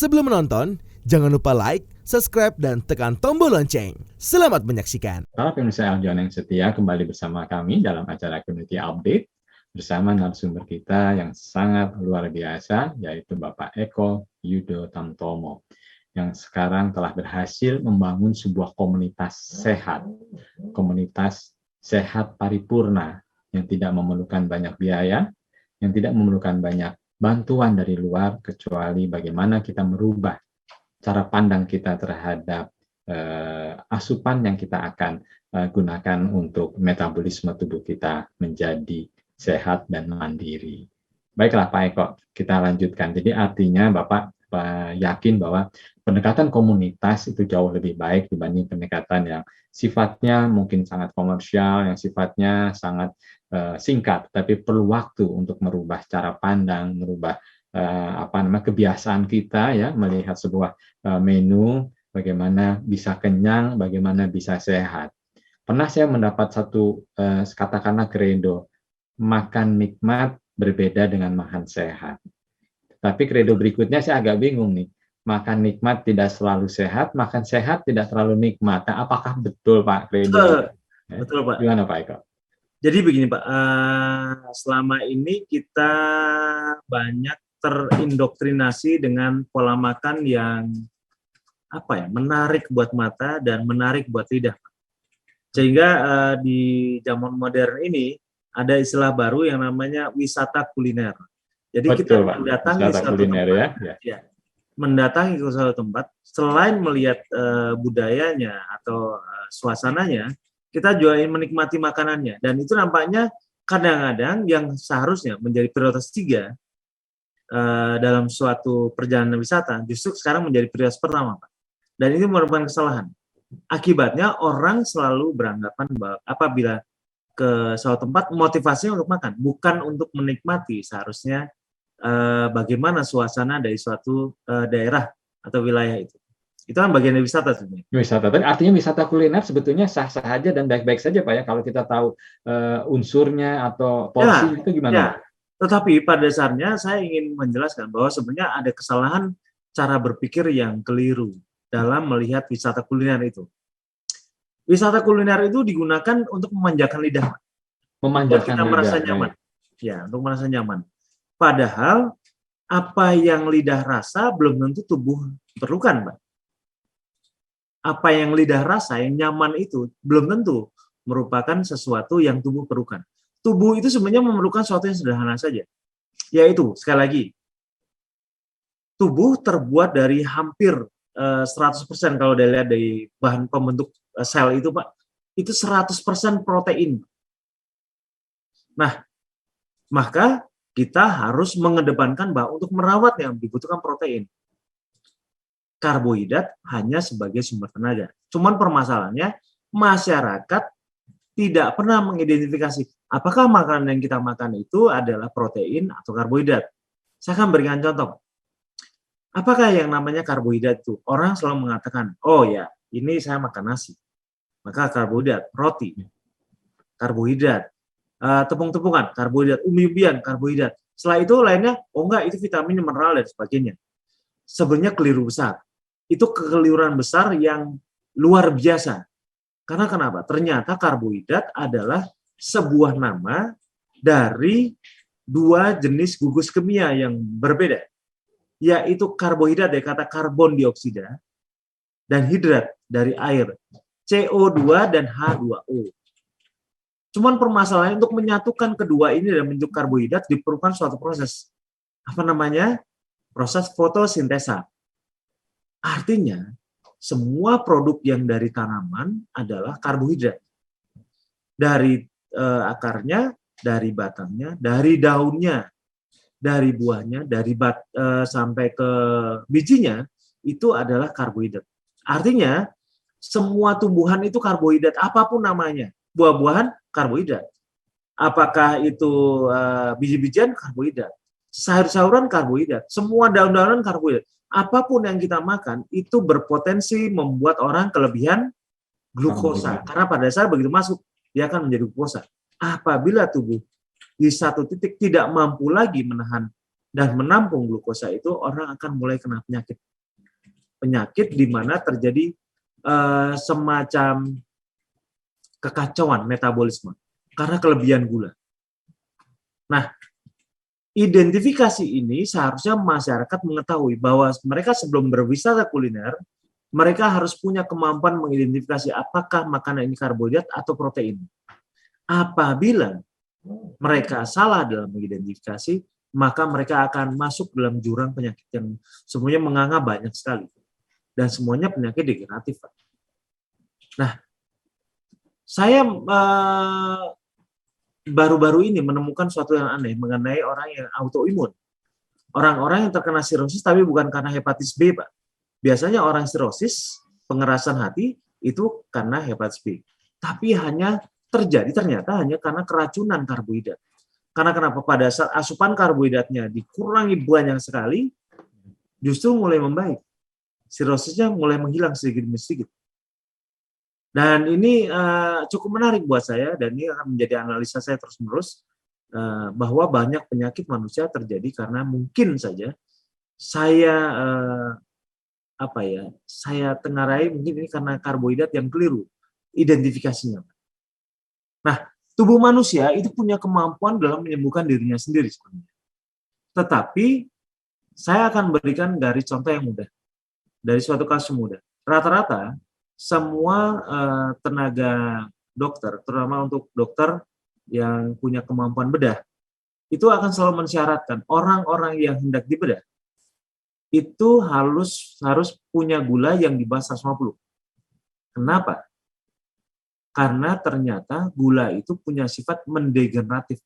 Sebelum menonton, jangan lupa like, subscribe, dan tekan tombol lonceng. Selamat menyaksikan. Para pemirsa Aljon yang setia, kembali bersama kami dalam acara Community Update bersama narasumber kita yang sangat luar biasa, yaitu Bapak Eko Yudo Tamtomo, yang sekarang telah berhasil membangun sebuah komunitas sehat paripurna, yang tidak memerlukan banyak biaya, yang tidak memerlukan banyak bantuan dari luar, kecuali bagaimana kita merubah cara pandang kita terhadap asupan yang kita akan gunakan untuk metabolisme tubuh kita menjadi sehat dan mandiri. Baiklah Pak Eko, kita lanjutkan. Jadi artinya Bapak yakin bahwa pendekatan komunitas itu jauh lebih baik dibanding pendekatan yang sifatnya mungkin sangat komersial, yang sifatnya sangat singkat, tapi perlu waktu untuk merubah cara pandang, merubah kebiasaan kita ya, melihat sebuah menu, bagaimana bisa kenyang, bagaimana bisa sehat. Pernah saya mendapat satu katakanlah kredo, makan nikmat berbeda dengan makan sehat. Tapi kredo berikutnya saya agak bingung nih, makan nikmat tidak selalu sehat, makan sehat tidak terlalu nikmat. Nah, apakah betul Pak kredo? Betul Pak. Gimana Pak Eko? Jadi begini Pak, selama ini kita banyak terindoktrinasi dengan pola makan yang menarik buat mata dan menarik buat lidah. Sehingga di zaman modern ini ada istilah baru yang namanya wisata kuliner. Jadi betul, kita Pak. mendatangi suatu tempat, mendatangi ke suatu tempat, selain melihat budayanya atau suasananya, kita juga ingin menikmati makanannya. Dan itu nampaknya kadang-kadang yang seharusnya menjadi prioritas 3 dalam suatu perjalanan wisata, justru sekarang menjadi prioritas pertama, Pak. Dan ini merupakan kesalahan. Akibatnya orang selalu beranggapan bahwa apabila ke suatu tempat, motivasinya untuk makan, bukan untuk menikmati. Seharusnya bagaimana suasana dari suatu daerah atau wilayah itu. Itu kan bagian dari wisata sebenarnya. Wisata, tapi artinya wisata kuliner sebetulnya sah-sah aja dan baik-baik saja Pak ya, kalau kita tahu unsurnya atau porsi itu gimana? Ya. Tetapi pada dasarnya saya ingin menjelaskan bahwa sebenarnya ada kesalahan cara berpikir yang keliru dalam melihat wisata kuliner itu. Wisata kuliner itu digunakan untuk memanjakan lidah. Memanjakan kita lidah. Merasa nyaman. Ya, untuk merasa nyaman. Padahal apa yang lidah rasa belum tentu tubuh perlukan, Pak. Apa yang lidah rasa, yang nyaman itu belum tentu merupakan sesuatu yang tubuh perlukan. Tubuh itu sebenarnya memerlukan sesuatu yang sederhana saja. Yaitu, sekali lagi, tubuh terbuat dari hampir 100% kalau dilihat dari bahan pembentuk sel itu, Pak, itu 100% protein. Nah, maka kita harus mengedepankan bahwa untuk merawat yang dibutuhkan protein. Karbohidrat hanya sebagai sumber tenaga. Cuman permasalahannya, masyarakat tidak pernah mengidentifikasi apakah makanan yang kita makan itu adalah protein atau karbohidrat. Saya akan berikan contoh. Apakah yang namanya karbohidrat itu? Orang selalu mengatakan, oh ya, ini saya makan nasi. Maka karbohidrat, roti, karbohidrat, tepung-tepungan, karbohidrat, umbi-umbian, karbohidrat. Setelah itu lainnya, oh enggak, itu vitamin, mineral, dan sebagainya. Sebenarnya keliru besar. Itu kekeliruan besar yang luar biasa. Karena kenapa? Ternyata karbohidrat adalah sebuah nama dari 2 jenis gugus kimia yang berbeda. Yaitu karbohidrat dari kata karbon dioksida dan hidrat dari air, CO2 dan H2O. Cuman permasalahannya untuk menyatukan kedua ini dan bentuk karbohidrat diperlukan suatu proses. Apa namanya? Proses fotosintesa. Artinya, semua produk yang dari tanaman adalah karbohidrat. Dari akarnya, dari batangnya, dari daunnya, dari buahnya, sampai ke bijinya, itu adalah karbohidrat. Artinya, semua tumbuhan itu karbohidrat, apapun namanya. Buah-buahan, karbohidrat. Apakah itu biji-bijian, karbohidrat. Sayur-sayuran, karbohidrat. Semua daun-daunan, karbohidrat. Apapun yang kita makan, itu berpotensi membuat orang kelebihan glukosa. Karena pada saat begitu masuk, dia akan menjadi glukosa. Apabila tubuh di satu titik tidak mampu lagi menahan dan menampung glukosa itu, orang akan mulai kena penyakit. penyakit di mana terjadi semacam kekacauan metabolisme karena kelebihan gula. Nah, identifikasi ini seharusnya masyarakat mengetahui bahwa mereka sebelum berwisata kuliner, mereka harus punya kemampuan mengidentifikasi apakah makanan ini karbohidrat atau protein. Apabila mereka salah dalam mengidentifikasi, maka mereka akan masuk dalam jurang penyakit yang semuanya menganga banyak sekali. Dan semuanya penyakit degeneratif. Nah, saya baru-baru ini menemukan suatu yang aneh mengenai orang yang autoimun. Orang-orang yang terkena sirosis tapi bukan karena hepatitis B, Pak. Biasanya orang sirosis, pengerasan hati, itu karena hepatitis B. Tapi ternyata hanya karena keracunan karbohidrat. Karena kenapa? Pada saat asupan karbohidratnya dikurangi banyak sekali, justru mulai membaik. Sirosisnya mulai menghilang sedikit demi sedikit. Dan ini cukup menarik buat saya, dan ini akan menjadi analisa saya terus-menerus, bahwa banyak penyakit manusia terjadi karena mungkin saja saya saya tengarai mungkin ini karena karbohidrat yang keliru identifikasinya. Nah, tubuh manusia itu punya kemampuan dalam menyembuhkan dirinya sendiri sebenarnya. Tetapi saya akan berikan dari contoh yang mudah, dari suatu kasus mudah. Rata-rata semua tenaga dokter, terutama untuk dokter yang punya kemampuan bedah, itu akan selalu mensyaratkan orang-orang yang hendak dibedah itu harus punya gula yang di bawah 150. Kenapa? Karena ternyata gula itu punya sifat mendegeneratif.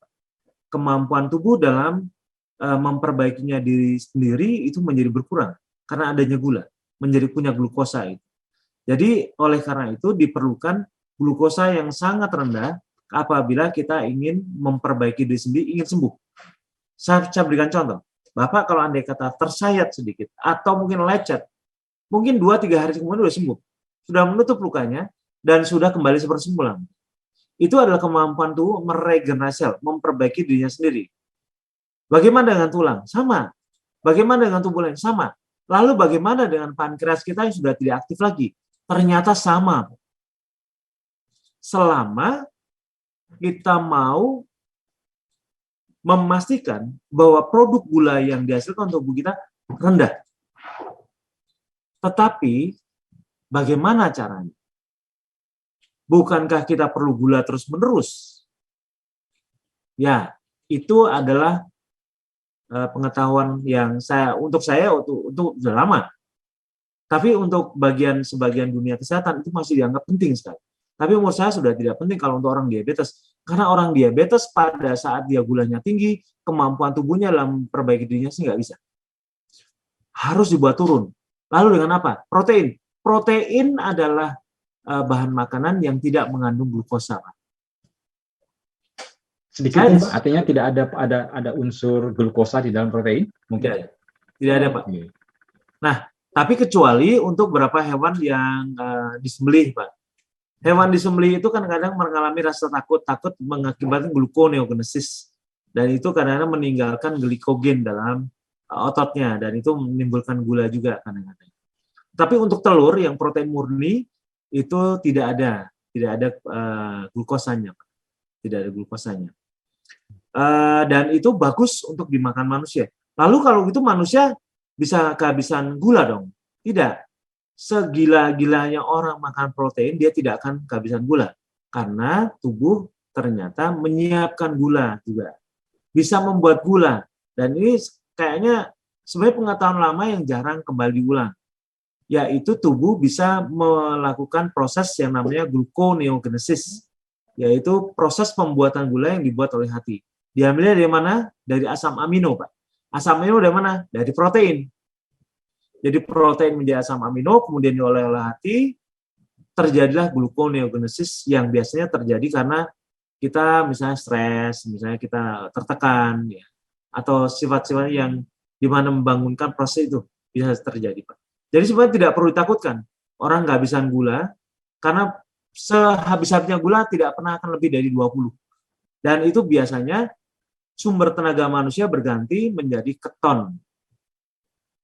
Kemampuan tubuh dalam memperbaikinya diri sendiri itu menjadi berkurang karena adanya gula, menjadi punya glukosa itu. Jadi oleh karena itu diperlukan glukosa yang sangat rendah apabila kita ingin memperbaiki diri sendiri, ingin sembuh. Saya berikan contoh. Bapak kalau andai kata tersayat sedikit atau mungkin lecet, mungkin 2-3 hari kemudian sudah sembuh. Sudah menutup lukanya dan sudah kembali seperti semula. Itu adalah kemampuan tubuh meregenerasi, memperbaiki dirinya sendiri. Bagaimana dengan tulang? Sama. Bagaimana dengan tubuh lain? Sama. Lalu bagaimana dengan pankreas kita yang sudah tidak aktif lagi? Ternyata sama. Selama kita mau memastikan bahwa produk gula yang dihasilkan tubuh kita rendah. Tetapi bagaimana caranya? Bukankah kita perlu gula terus-menerus? Ya, itu adalah pengetahuan yang untuk saya sudah lama. Tapi untuk sebagian dunia kesehatan itu masih dianggap penting sekali. Tapi menurut saya sudah tidak penting kalau untuk orang diabetes. Karena orang diabetes pada saat dia gulanya tinggi, kemampuan tubuhnya dalam memperbaiki dirinya sih nggak bisa. Harus dibuat turun. Lalu dengan apa? Protein. Protein adalah bahan makanan yang tidak mengandung glukosa. Sedikit, Pak, artinya tidak ada unsur glukosa di dalam protein? Mungkin tidak ada, Pak. Nah, tapi kecuali untuk beberapa hewan yang disembelih, Pak. Hewan disembelih itu kan kadang mengalami rasa takut mengakibatkan gluconeogenesis, dan itu kadang-kadang meninggalkan glikogen dalam ototnya, dan itu menimbulkan gula juga kadang-kadang. Tapi untuk telur yang protein murni itu tidak ada glukosanya, Pak. Tidak ada glukosanya. Dan itu bagus untuk dimakan manusia. Lalu kalau gitu manusia bisa kehabisan gula dong? Tidak. Segila-gilanya orang makan protein, dia tidak akan kehabisan gula. Karena tubuh ternyata menyiapkan gula juga. Bisa membuat gula. Dan ini kayaknya sebenarnya pengetahuan lama yang jarang kembali diulang. Yaitu tubuh bisa melakukan proses yang namanya gluconeogenesis. Yaitu proses pembuatan gula yang dibuat oleh hati. Diambilnya dari mana? Dari asam amino, Pak. Asam amino dari mana? Dari protein. Jadi protein menjadi asam amino, kemudian diolah oleh hati, terjadilah gluconeogenesis yang biasanya terjadi karena kita misalnya stres, misalnya kita tertekan, ya, atau sifat-sifat yang dimana membangunkan proses itu bisa terjadi, Pak. Jadi sebenarnya tidak perlu ditakutkan orang nggak habisan gula, karena sehabis-habisnya gula tidak pernah akan lebih dari 20. Dan itu biasanya sumber tenaga manusia berganti menjadi keton.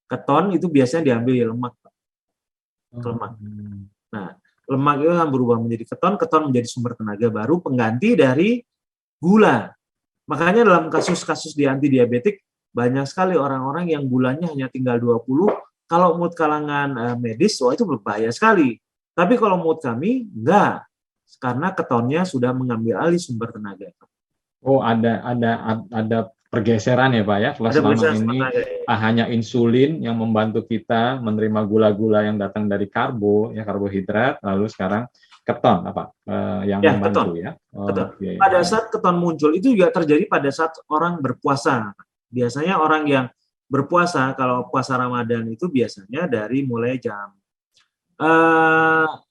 Keton itu biasanya diambil dari lemak, Pak. ke lemak. Nah, lemak itu akan berubah menjadi keton menjadi sumber tenaga baru pengganti dari gula. Makanya dalam kasus-kasus di antidiabetik banyak sekali orang-orang yang gulanya hanya tinggal 20. Kalau menurut kalangan medis, wah itu berbahaya sekali. Tapi kalau menurut kami, enggak. Karena ketonnya sudah mengambil alih sumber tenaga. Oh, ada pergeseran ya Pak ya. Kalau Ada selama pergeseran sumber ini tenaga. hanya insulin yang membantu kita menerima gula-gula yang datang dari karbohidrat, lalu sekarang keton yang Ya, membantu keton. ya. Keton. Oke. Pada saat keton muncul itu juga terjadi pada saat orang berpuasa. Biasanya orang yang berpuasa, kalau puasa Ramadan itu biasanya dari mulai jam 5,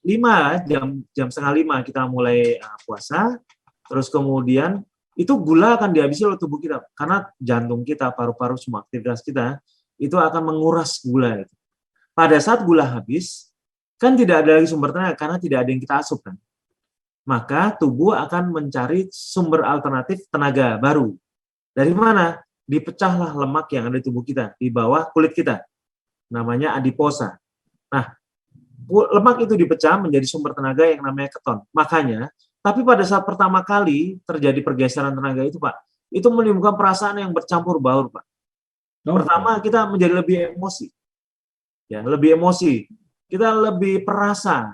jam setengah 5 kita mulai puasa, terus kemudian itu gula akan dihabisi oleh tubuh kita karena jantung kita, paru-paru, semua aktivitas kita itu akan menguras gula itu. Pada saat gula habis, kan tidak ada lagi sumber tenaga karena tidak ada yang kita asup kan. Maka tubuh akan mencari sumber alternatif tenaga baru. Dari mana? Dipecahlah lemak yang ada di tubuh kita, di bawah kulit kita. Namanya adiposa. Nah, lemak itu dipecah menjadi sumber tenaga yang namanya keton. Makanya, tapi pada saat pertama kali terjadi pergeseran tenaga itu, Pak, itu menimbulkan perasaan yang bercampur baur, Pak. Pertama, kita menjadi lebih emosi. Ya, lebih emosi. Kita lebih perasa,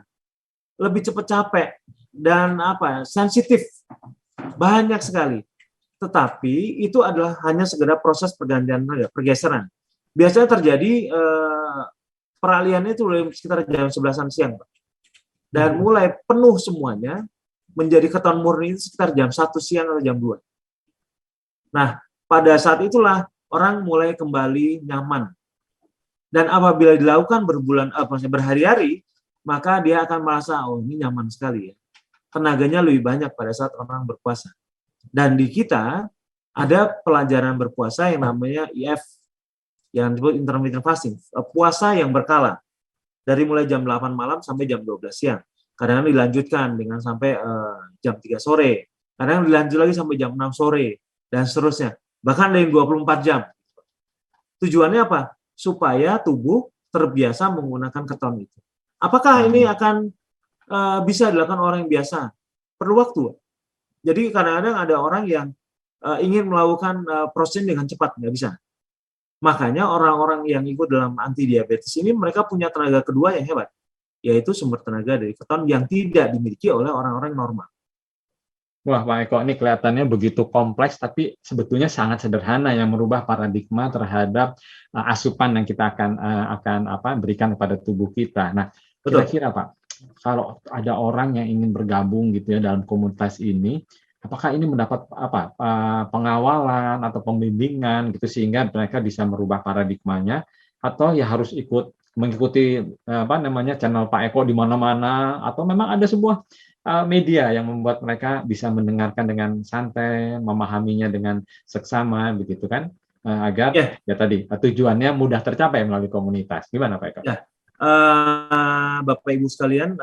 lebih cepat capek dan sensitif. Banyak sekali. Tetapi itu adalah hanya sekedar proses pergantian tenaga, pergeseran. Biasanya terjadi peralihannya itu sekitar jam 11-an siang, Pak. Dan mulai penuh semuanya menjadi keton murni itu sekitar jam 1 siang atau jam 2. Nah, pada saat itulah orang mulai kembali nyaman. Dan apabila dilakukan berhari-hari, maka dia akan merasa, oh ini nyaman sekali ya. Tenaganya lebih banyak pada saat orang berpuasa. Dan di kita ada pelajaran berpuasa yang namanya IF, yang disebut intermittent fasting, puasa yang berkala. Dari mulai jam 8 malam sampai jam 12 siang. Kadang dilanjutkan dengan sampai jam 3 sore. Kadang dilanjut lagi sampai jam 6 sore. Dan seterusnya. Bahkan ada yang 24 jam. Tujuannya apa? Supaya tubuh terbiasa menggunakan keton itu. Apakah ini akan bisa dilakukan orang yang biasa? Perlu waktu. Jadi kadang-kadang ada orang yang ingin melakukan proses dengan cepat, nggak bisa. Makanya orang-orang yang ikut dalam anti-diabetes ini mereka punya tenaga kedua yang hebat, yaitu sumber tenaga dari keton yang tidak dimiliki oleh orang-orang normal. Wah, Pak Eko, ini kelihatannya begitu kompleks, tapi sebetulnya sangat sederhana yang merubah paradigma terhadap asupan yang kita akan berikan kepada tubuh kita. Nah, kira-kira Pak, kalau ada orang yang ingin bergabung gitu ya dalam komunitas ini, apakah ini mendapat pengawalan atau pembimbingan gitu sehingga mereka bisa merubah paradigmanya, atau ya harus mengikuti channel Pak Eko di mana-mana, atau memang ada sebuah media yang membuat mereka bisa mendengarkan dengan santai, memahaminya dengan seksama begitu kan, agar ya tadi tujuannya mudah tercapai melalui komunitas. Gimana Pak Eko? Ya. Bapak Ibu sekalian,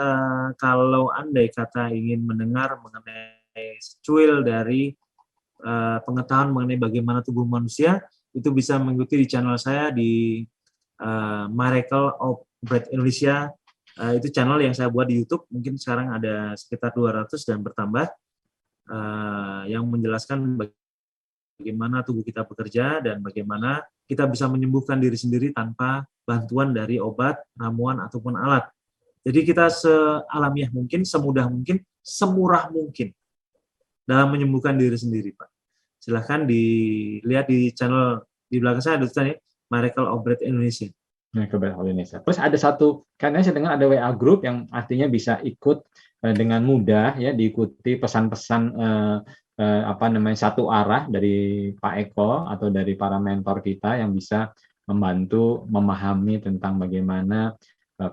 kalau andai kata ingin mendengar mengenai secuil dari pengetahuan mengenai bagaimana tubuh manusia, itu bisa mengikuti di channel saya di Miracle of Breath Indonesia. Itu channel yang saya buat di YouTube, mungkin sekarang ada sekitar 200 dan bertambah, yang menjelaskan bagaimana tubuh kita bekerja dan bagaimana kita bisa menyembuhkan diri sendiri tanpa bantuan dari obat, ramuan, ataupun alat. Jadi kita sealamiah mungkin, semudah mungkin, semurah mungkin dalam menyembuhkan diri sendiri, Pak. Silahkan dilihat di channel di belakang saya, ada tulisannya Miracle of Breath Indonesia. Indonesia. Terus ada satu, karena saya dengar ada WA group yang artinya bisa ikut dengan mudah ya, diikuti pesan-pesan satu arah dari Pak Eko atau dari para mentor kita yang bisa membantu memahami tentang bagaimana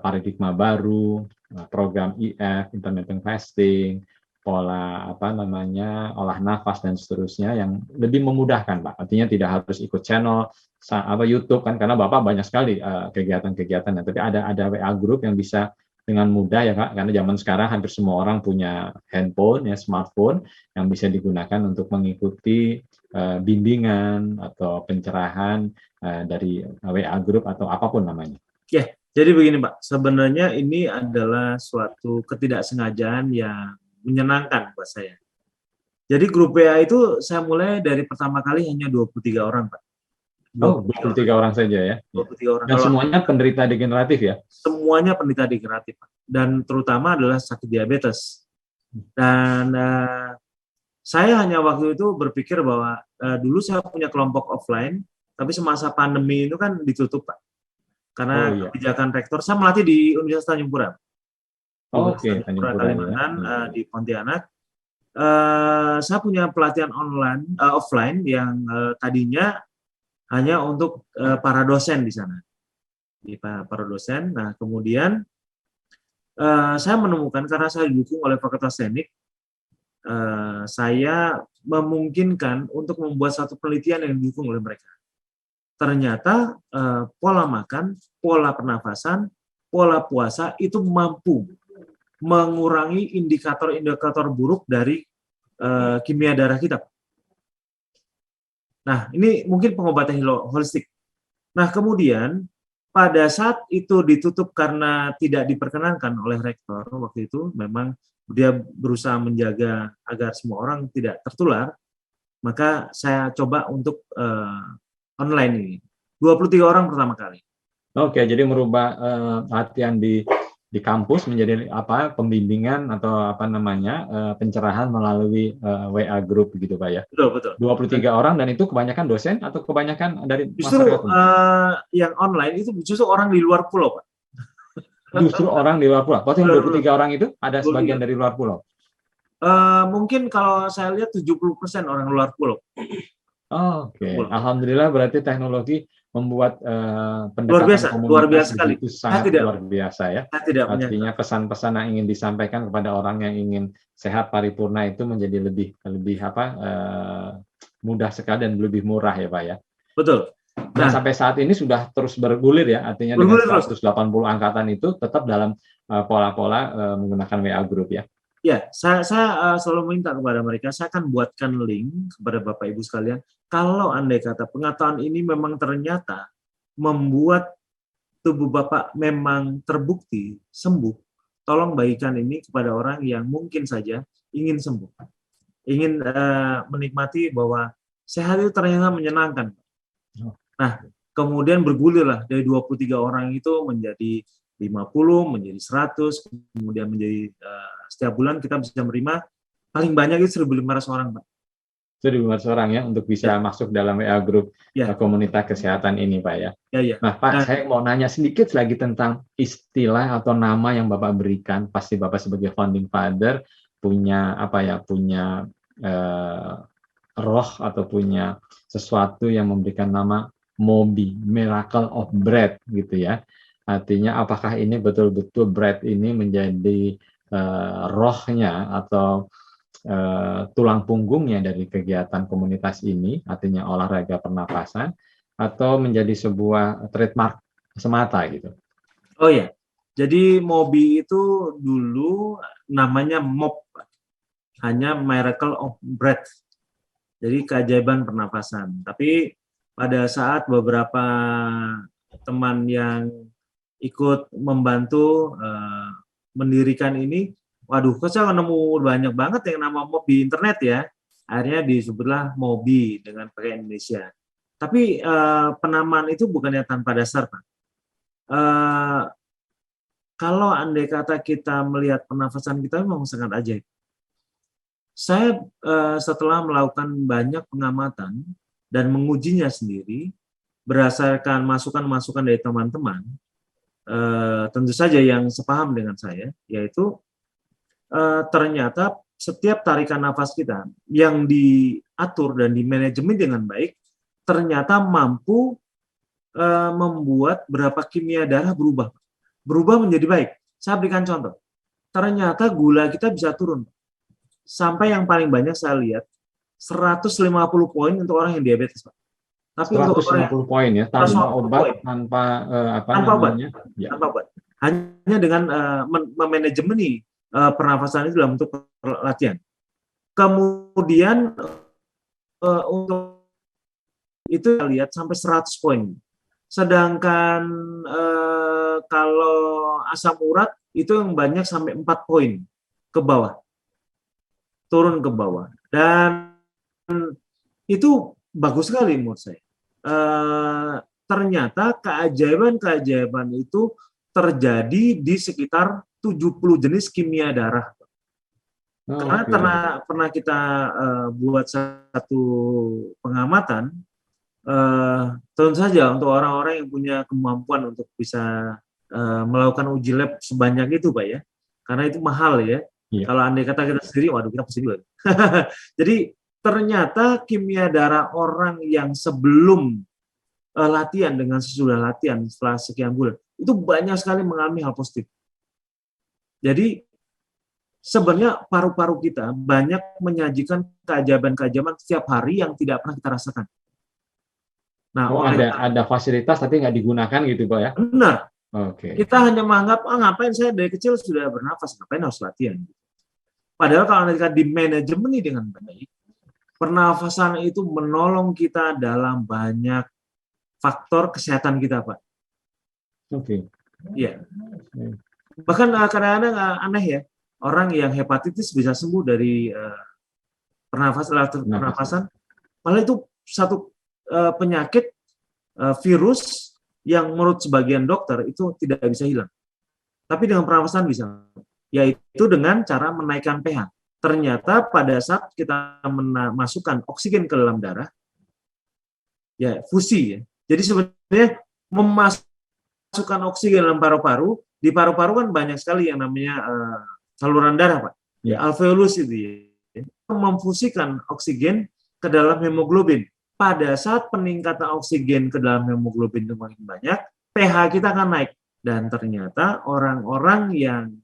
paradigma baru, program IF, intermittent fasting, pola olah nafas dan seterusnya yang lebih memudahkan, Pak. Artinya tidak harus ikut channel YouTube kan, karena Bapak banyak sekali kegiatan-kegiatan, tapi ada WA group yang bisa dengan mudah ya Kak, karena zaman sekarang hampir semua orang punya handphone ya, smartphone yang bisa digunakan untuk mengikuti bimbingan atau pencerahan dari WA group atau apapun namanya. Ya, Jadi begini Pak, sebenarnya ini adalah suatu ketidaksengajaan yang menyenangkan buat saya. Jadi grup WA itu saya mulai dari pertama kali hanya 23 orang Pak. Oh, 23 orang saja ya. 23 orang. Dan Kalau semuanya penderita degeneratif ya? semuanya penderita degeneratif Pak. Dan terutama adalah sakit diabetes. Dan saya hanya waktu itu berpikir bahwa dulu saya punya kelompok offline, tapi semasa pandemi itu kan ditutup Pak. Karena Oh, iya. kebijakan rektor, saya melatih di Universitas Tanjung Pura. Oke, Universitas Tanjung Pura Pura ya. Kalimantan di Pontianak. Saya punya pelatihan offline yang tadinya hanya untuk para dosen di sana, para dosen. Nah kemudian saya menemukan karena saya didukung oleh Fakultas Teknik, saya memungkinkan untuk membuat satu penelitian yang didukung oleh mereka. Ternyata pola makan, pola pernafasan, pola puasa itu mampu mengurangi indikator-indikator buruk dari kimia darah kita. Nah, ini mungkin pengobatan holistik. Nah, kemudian pada saat itu ditutup karena tidak diperkenankan oleh rektor waktu itu, memang dia berusaha menjaga agar semua orang tidak tertular, maka saya coba untuk online ini. 23 orang pertama kali. Oke, jadi merubah latihan di kampus menjadi apa pembimbingan atau apa namanya pencerahan melalui WA group gitu Pak ya. Betul, betul. 23 orang dan itu kebanyakan dosen atau kebanyakan dari Justru masyarakat? yang online itu justru orang di luar pulau, Pak. Justru orang di luar pulau. Berarti yang 23 orang itu ada 23. sebagian dari luar pulau. Mungkin kalau saya lihat 70% orang luar pulau. Oke, alhamdulillah berarti teknologi membuat pendekatan luar biasa komunitas sekali. begitu sangat luar biasa ya. Artinya pesan-pesan yang ingin disampaikan kepada orang yang ingin sehat paripurna itu menjadi lebih mudah sekali dan lebih murah ya Pak ya. Betul. Dan sampai saat ini sudah terus bergulir ya, artinya dengan 180 angkatan itu tetap dalam pola-pola menggunakan WA group ya. Ya, saya selalu minta kepada mereka, saya akan buatkan link kepada Bapak Ibu sekalian. Kalau andai kata pengetahuan ini memang ternyata membuat tubuh Bapak memang terbukti sembuh, tolong bagikan ini kepada orang yang mungkin saja ingin sembuh. Ingin menikmati bahwa sehat itu ternyata menyenangkan. Nah, kemudian bergulirlah dari 23 orang itu menjadi 50, menjadi 100, kemudian menjadi setiap bulan kita bisa menerima paling banyak itu 1.500 orang, Pak. 1.500 orang ya untuk bisa masuk dalam WA group komunitas kesehatan ini, Pak ya. Nah, Pak, saya mau nanya sedikit lagi tentang istilah atau nama yang Bapak berikan. Pasti Bapak sebagai founding father punya punya roh atau punya sesuatu yang memberikan nama MOBI, Miracle of Bread gitu ya. Artinya apakah ini betul-betul bread ini menjadi rohnya atau tulang punggungnya dari kegiatan komunitas ini, artinya olahraga pernapasan, atau menjadi sebuah trademark semata gitu? Oh ya, jadi MOBI itu dulu namanya MOB, hanya Miracle of Breath, jadi keajaiban pernapasan. Tapi pada saat beberapa teman yang ikut membantu mendirikan ini, waduh, kok saya nemu banyak banget yang nama MOB di internet ya. Akhirnya disebutlah MOBI dengan pakai Indonesia. Tapi penamaan itu bukannya tanpa dasar, Pak. Kalau andai kata kita melihat pernafasan kita memang sangat ajaib. Saya setelah melakukan banyak pengamatan dan mengujinya sendiri, berdasarkan masukan-masukan dari teman-teman, tentu saja yang sepaham dengan saya, yaitu ternyata setiap tarikan nafas kita yang diatur dan dimanajemen dengan baik, ternyata mampu membuat berapa kimia darah berubah menjadi baik. Saya berikan contoh. Ternyata gula kita bisa turun. Sampai yang paling banyak saya lihat 150 poin untuk orang yang diabetes, Pak. Tapi 150 poin ya, tanpa obat, tanpa obat. Hanya dengan memanajemeni pernafasan itu dalam bentuk latihan. Kemudian untuk itu kita lihat sampai 100 poin. Sedangkan kalau asam urat itu yang banyak sampai 4 poin ke bawah, turun ke bawah. Dan itu bagus sekali menurut saya. Ternyata keajaiban-keajaiban itu terjadi di sekitar 70 jenis kimia darah. Karena pernah kita buat satu pengamatan, tentu saja untuk orang-orang yang punya kemampuan untuk bisa melakukan uji lab sebanyak itu, Pak ya, karena itu mahal ya. Iya. Kalau andai kata kita sendiri, waduh kita pusing juga. Jadi ternyata kimia darah orang yang sebelum latihan dengan sesudah latihan setelah sekian bulan itu banyak sekali mengalami hal positif. Jadi sebenarnya paru-paru kita banyak menyajikan keajaiban-keajaiban setiap hari yang tidak pernah kita rasakan. Nah, ada fasilitas tapi nggak digunakan gitu, Pak ya? Benar. Oke. Kita hanya menganggap, ngapain saya dari kecil sudah bernafas, ngapain harus latihan. Padahal kalau kita di manajemen dengan baik, pernafasan itu menolong kita dalam banyak faktor kesehatan kita, Pak. Oke. Iya. Bahkan kadang-kadang aneh ya, orang yang hepatitis bisa sembuh dari pernafasan, malah itu satu penyakit virus yang menurut sebagian dokter itu tidak bisa hilang. Tapi dengan pernafasan bisa, yaitu dengan cara menaikkan pH. Ternyata pada saat kita memasukkan oksigen ke dalam darah, ya fusi ya. Jadi sebenarnya memasukkan oksigen dalam paru-paru, di paru-paru kan banyak sekali yang namanya saluran darah, Pak. Ya, alveolus itu ya. Memfusikan oksigen ke dalam hemoglobin. Pada saat peningkatan oksigen ke dalam hemoglobin itu makin banyak, pH kita akan naik. Dan ternyata orang-orang yang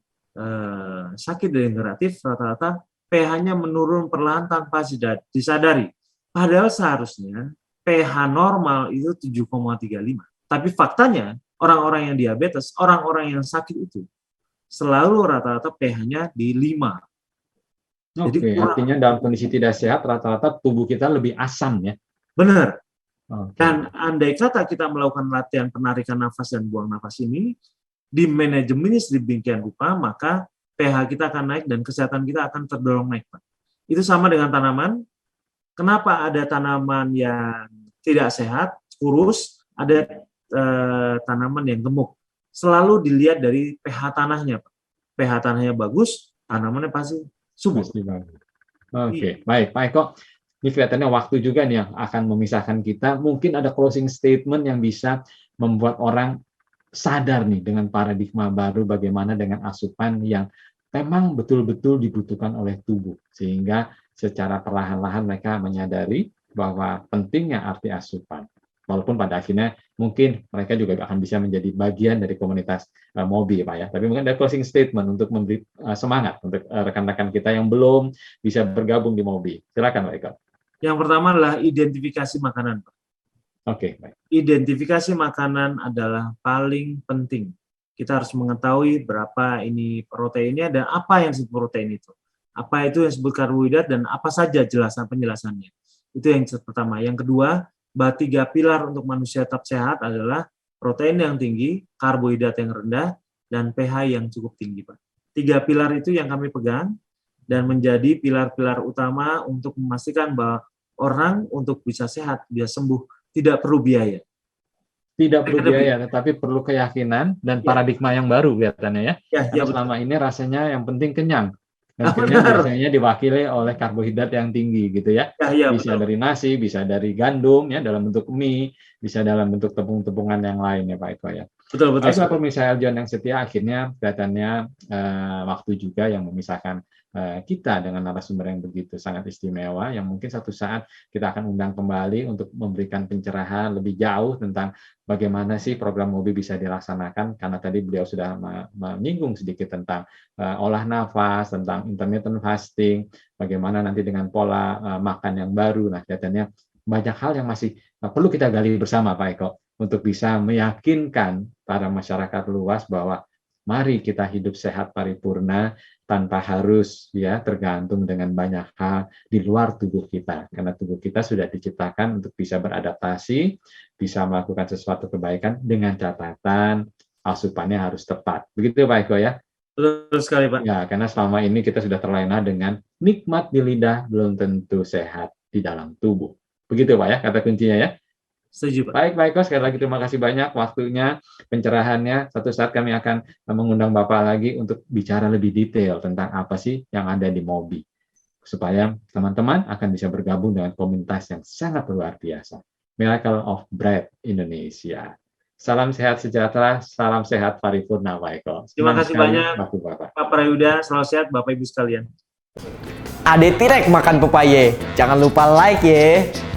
sakit degeneratif rata-rata pH-nya menurun perlahan tanpa disadari. Padahal seharusnya pH normal itu 7,35. Tapi faktanya orang-orang yang diabetes, orang-orang yang sakit itu selalu rata-rata pH-nya di 5. Jadi artinya dalam kondisi tidak sehat rata-rata tubuh kita lebih asam ya. Benar. Dan andai kata kita melakukan latihan penarikan nafas dan buang nafas ini, di manajemen sedemikian rupa, maka pH kita akan naik dan kesehatan kita akan terdorong naik, Pak. Itu sama dengan tanaman. Kenapa ada tanaman yang tidak sehat, kurus, ada tanaman yang gemuk? Selalu dilihat dari pH tanahnya, Pak. pH tanahnya bagus, tanamannya pasti subur. Oke, baik, Pak Eko. Ini kelihatannya waktu juga nih yang akan memisahkan kita. Mungkin ada closing statement yang bisa membuat orang sadar nih dengan paradigma baru bagaimana dengan asupan yang memang betul-betul dibutuhkan oleh tubuh. Sehingga secara perlahan-lahan mereka menyadari bahwa pentingnya arti asupan. Walaupun pada akhirnya mungkin mereka juga akan bisa menjadi bagian dari komunitas Mobi, Pak ya. Tapi mungkin ada closing statement untuk memberi semangat untuk rekan-rekan kita yang belum bisa bergabung di Mobi. Silakan, Pak Eko. Yang pertama adalah identifikasi makanan, Pak. Oke, baik. Identifikasi makanan adalah paling penting. Kita harus mengetahui berapa ini proteinnya dan apa yang disebut protein itu. Apa itu yang disebut karbohidrat dan apa saja penjelasannya. Itu yang pertama. Yang kedua, 3 pilar untuk manusia tetap sehat adalah protein yang tinggi, karbohidrat yang rendah, dan pH yang cukup tinggi, Pak. 3 pilar itu yang kami pegang dan menjadi pilar-pilar utama untuk memastikan bahwa orang untuk bisa sehat, bisa sembuh, tidak perlu biaya. Tidak perlu biaya, tetapi perlu keyakinan dan paradigma yang baru kelihatannya ya. Karena selama ini rasanya yang penting kenyang. Dan kenyang biasanya diwakili oleh karbohidrat yang tinggi gitu ya. Bisa dari nasi, bisa dari gandum ya dalam bentuk mie, bisa dalam bentuk tepung-tepungan yang lain ya Pak Eko ya. Betul. Baiklah pemirsa Eljon yang setia, akhirnya kelihatannya waktu juga yang memisahkan kita dengan narasumber yang begitu sangat istimewa, yang mungkin satu saat kita akan undang kembali untuk memberikan pencerahan lebih jauh tentang bagaimana sih program Mobi bisa dilaksanakan, karena tadi beliau sudah menyinggung sedikit tentang olah nafas, tentang intermittent fasting, bagaimana nanti dengan pola makan yang baru. Nah, kelihatannya banyak hal yang masih perlu kita gali bersama Pak Eko, untuk bisa meyakinkan para masyarakat luas bahwa mari kita hidup sehat paripurna tanpa harus ya tergantung dengan banyak hal di luar tubuh kita. Karena tubuh kita sudah diciptakan untuk bisa beradaptasi, bisa melakukan sesuatu kebaikan dengan catatan asupannya harus tepat. Begitu Pak Eko ya? Betul sekali Pak. Ya, karena selama ini kita sudah terlena dengan nikmat di lidah belum tentu sehat di dalam tubuh. Begitu Pak ya, kata kuncinya ya. Setuju Pak. Baik Pak Eko, sekali lagi terima kasih banyak waktunya, pencerahannya. Suatu saat kami akan mengundang Bapak lagi untuk bicara lebih detail tentang apa sih yang ada di MOBI. Supaya teman-teman akan bisa bergabung dengan komunitas yang sangat luar biasa. Miracle of Bread Indonesia. Salam sehat sejahtera, salam sehat paripurna Pak Eko. Terima kasih banyak Bapak. Pak Prayuda, selalu sehat Bapak Ibu sekalian. Ade Tirek makan pepaye. Jangan lupa like ya.